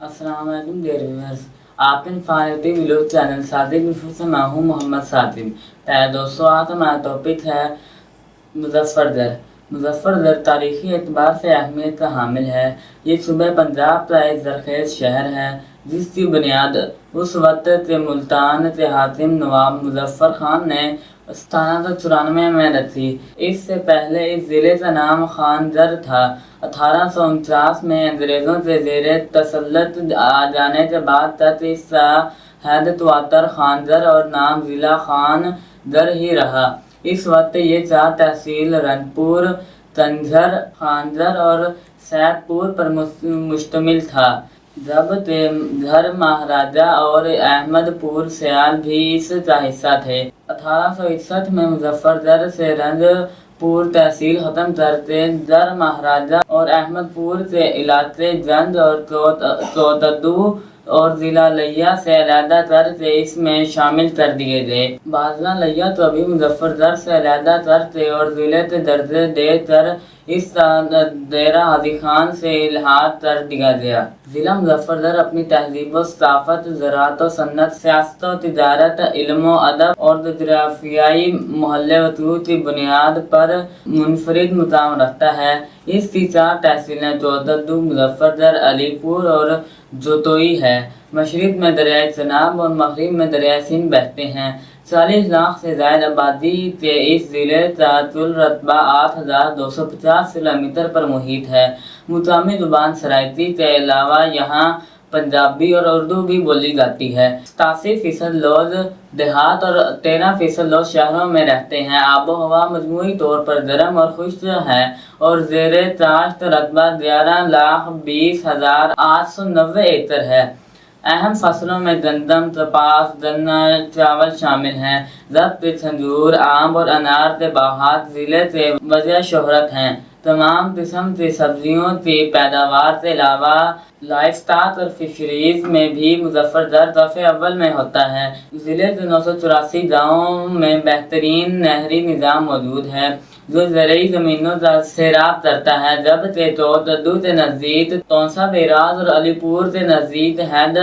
अस्सलाम वालेकुम dear viewers. आप इन फारती व्लॉग चैनल सादिक मिफर से मैं हूँ मोहम्मद सादिक। दोस्तों, आज हमारा टॉपिक है मुजफ्फरगढ़। मुजफ्फरगढ़ तारीखी एतबार से अहमियत का हामिल है। ये सूबे पंजाब का एक ज़रख़ेज़ शहर है जिसकी बुनियाद उस वक्त के मुल्तान के हाकिम नवाब मुजफ्फर खान ने 1794 में रखी। इससे पहले इस ज़िले का नाम खानगढ़ था। 1849 में अंग्रेज़ों के ज़ेरे तसल्लुत आ जाने के बाद तक इसका हेडक्वार्टर खानगढ़ और नाम ज़िला खानगढ़ ही रहा। इस वक्त ये 4 तहसील रंगपुर, तंजर, खानगढ़ और सैदपुर पर मुश्तमिल था। जब तेमघर महाराजा और अहमदपुर सियाल भी इसका हिस्सा थे। 1861 में मुजफ्फरगढ़ से रंगपुर तहसील खत्म करके दर महाराजा और अहमदपुर के इलाके जंद और तोतदू और जिला लिया से अलहदा करके इसमें शामिल कर दिए गए। बाजला लिया तो अभी मुजफ्फरगढ़ से अलहदा करके और जिले के दर्जे देकर इस डेरा हाजी खान से इल्हाक कर दिया गया। जिला मुजफ्फरगढ़ अपनी तहजीब व सकाफत, ज़राअत व सन्नत, सियासत व तिजारत, इल्म व अदब और जुग़राफ़ियाई महल्ले वतूत की बुनियाद पर मुनफरिद मुकाम रखता है। इसकी 4 तहसीलें तोतदू, मुजफ्फरगढ़, अलीपुर और जोतोई है। मशरिक़ में दरियाए चनाब और मग़रिब में दरियाए सिंध बहते हैं। 40 लाख से ज़ायद आबादी के इस ज़िले का कुल रकबा 8250 किलोमीटर पर मुहित है। मुकामी ज़ुबान सराइकी के अलावा यहाँ पंजाबी और उर्दू भी बोली जाती है। 87% लोग देहात और 13% लोग शहरों में रहते हैं। आबो हवा मजमूई तौर पर गर्म और खुश्क है और ज़ेरे काश्त रकबा 11,20,890 एकड़ है। अहम फसलों में गंदम, कपास, गन्ना, चावल शामिल हैं। जब्त खजूर, आम और अनार के बागात ज़िले के वजह शोहरत हैं। तमाम किस्म की सब्जियों की पैदावार के अलावा लाइवस्टॉक और फिशरीज में भी मुजफ्फरगढ़ दफ़े अव्वल में होता है। ज़िले के 984 गाँवों में बेहतरीन नहरी निज़ाम मौजूद है जो ज़रूरी ज़मीनों का सैराब करता है। जबकि तोतदू के नज़दीक तौसा बेराज और अलीपुर के नज़दीक हैद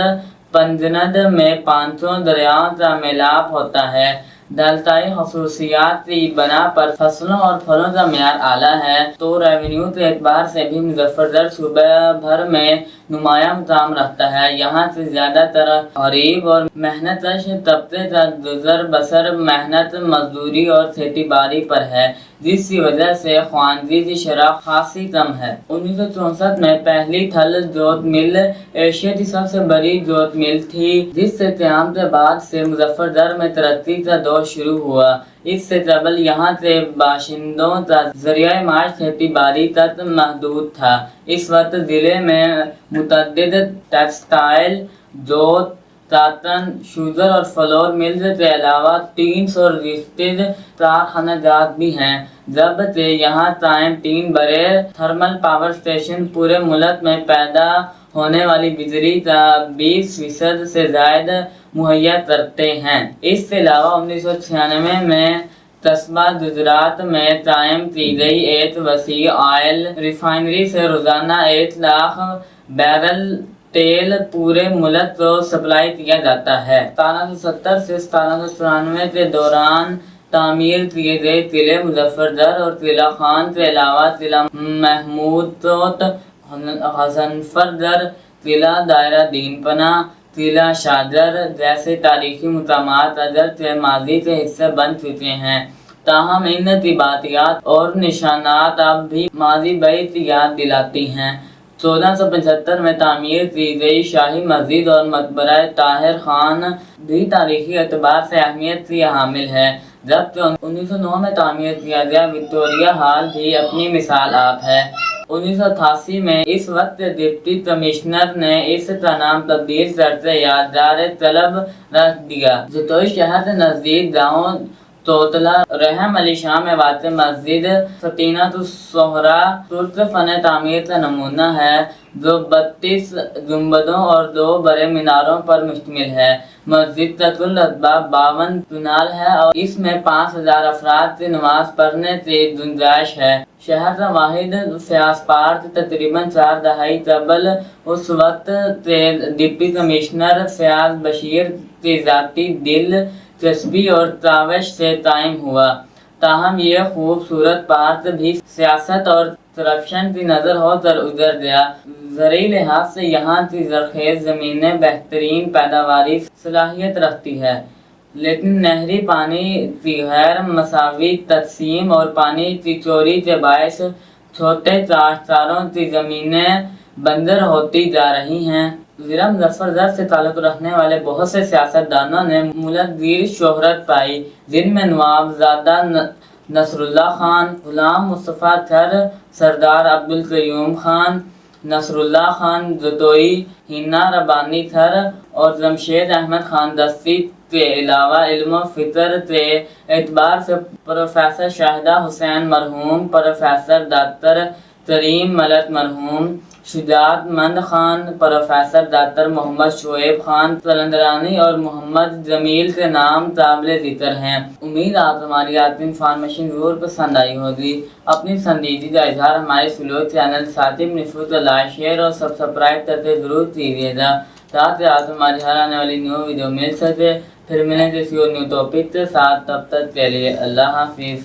पंजनद में 500 दरियाओं का मिलाप होता है। दलताई खसूसियात की बना पर फसलों और फलों का म्यार आला है तो रेवेन्यू के एतबार से भी मुजफ्फरगढ़ सूबे भर में नुमाया मुकाम रखता है। यहाँ से ज़्यादातर गरीब और मेहनतकश तबके का गुजर बसर मेहनत मजदूरी और खेती बाड़ी पर है, जिसकी वजह से ख्वानगी की शरह खासी कम है। 1964 में पहली थल जोत मिल एशिया की सबसे बड़ी जोत मिल थी, जिससे क़याम के बाद से मुजफ्फरगढ़ में तरक्की का दौर शुरू हुआ। इससे कबल यहाँ के बाशिंदों का ज़रिया माश खेती बाड़ी तक महदूद था। इस वक्त ज़िले में मुतअद्दिद टेक्सटाइल, जोत, काटन, शुगर और फ्लोर मिल्स के अलावा 300 रिश्तेद कारखानाजात भी हैं। जबकि यहाँ कायम 3 बड़े थर्मल पावर स्टेशन पूरे मुल्क में पैदा होने वाली बिजली का 20% से ज़ायद मुहैया करते हैं। इसके अलावा 1996 में कस्बा गुजरात में कायम की गई एक वसी ऑयल रिफाइनरी से रोज़ाना 1 लाख बैरल तेल पूरे मुल्क को सप्लाई किया जाता है। 1770 से 1794 के दौरान तामीर किए गए किले मुजफ्फरगढ़ और किला खान के अलावा किला महमूद हसनफरगढ़, किला दायरा दीनपना, किला शाहजर जैसे तारीखी मुकामात अजल के माजी के हिस्से बन चुके हैं। ताहम इन तिबातियात और निशानात अब भी माजी बैत की याद दिलाती हैं। 1475 में तामीर की गई शाही मस्जिद और मकबरा ताहिर खान भी तारीखी एतबार से अहमियत की हामिल है। जबकि 1909 में तामीर किया गया विक्टोरिया हॉल भी अपनी मिसाल आप है। 1988 में इस वक्त डिप्टी कमिश्नर ने इसका नाम तब्दील करके यादगार तलब रख दिया। जोतोई शहर के नज़दीक गाँव तोतला रहम अली शाह में वाक़ मस्जिद सतीनतुस्सोहरा तुर्क फ़न तामीर का नमूना है जो 32 गुंबदों और 2 बड़े मीनारों पर मुश्तमिल है। मस्जिद का कुल रकबा 52 कनाल है और इसमें 5000 अफराद की नमाज पढ़ने की गुंजाइश है। شہر کا واحد فیاض پارک تقریباً 4 دہائی قبل اس وقت ڈپٹی کمشنر فیاض بشیر کی ذاتی دلچسپی اور کاوش سے قائم ہوا، تاہم یہ خوبصورت پارک بھی سیاست اور کرپشن کی نظر ہو کر اجڑ گیا۔ زرعی لحاظ سے یہاں کی زرخیز زمینیں بہترین پیداواری صلاحیت رکھتی ہیں، لیکن نہری پانی کی غیر مساوی تقسیم اور پانی کی چوری کے باعث چھوٹے کاشتکاروں کی زمینیں بنجر ہوتی جا رہی ہیں۔ ضلع مظفر نگر سے تعلق رکھنے والے بہت سے سیاستدانوں نے ملک گیر شہرت پائی، جن میں نوابزادہ نصر اللہ خان، غلام مصطفیٰ تھر، سردار عبدالقیوم خان، نصر اللہ خان جتوئی، ہینا ربانی تھر اور جمشید احمد خان دستی کے علاوہ علم و فکر کے اعتبار سے پروفیسر شاہدہ حسین مرحوم، پروفیسر ڈاکٹر کریم ملک مرحوم، شجاعت مند خان، پروفیسر ڈاکٹر محمد شعیب خان قلندرانی اور محمد جمیل کے نام قابل ذکر ہیں۔ امید آپ ہماری آج کی انفارمیشن ضرور پسند آئی ہوگی۔ اپنی پسندیدگی کا اظہار ہمارے فلوگ چینل ساتھی نفوت کو لائک، شیئر اور سبسکرائب کرتے ضرور کیجیے گا تاکہ آپ ہماری ہر آنے والی نیو ویڈیو مل سکے۔ پھر ملیں کسی اور نیو ٹاپک کے ساتھ، تب تک کے لیے اللہ حافظ۔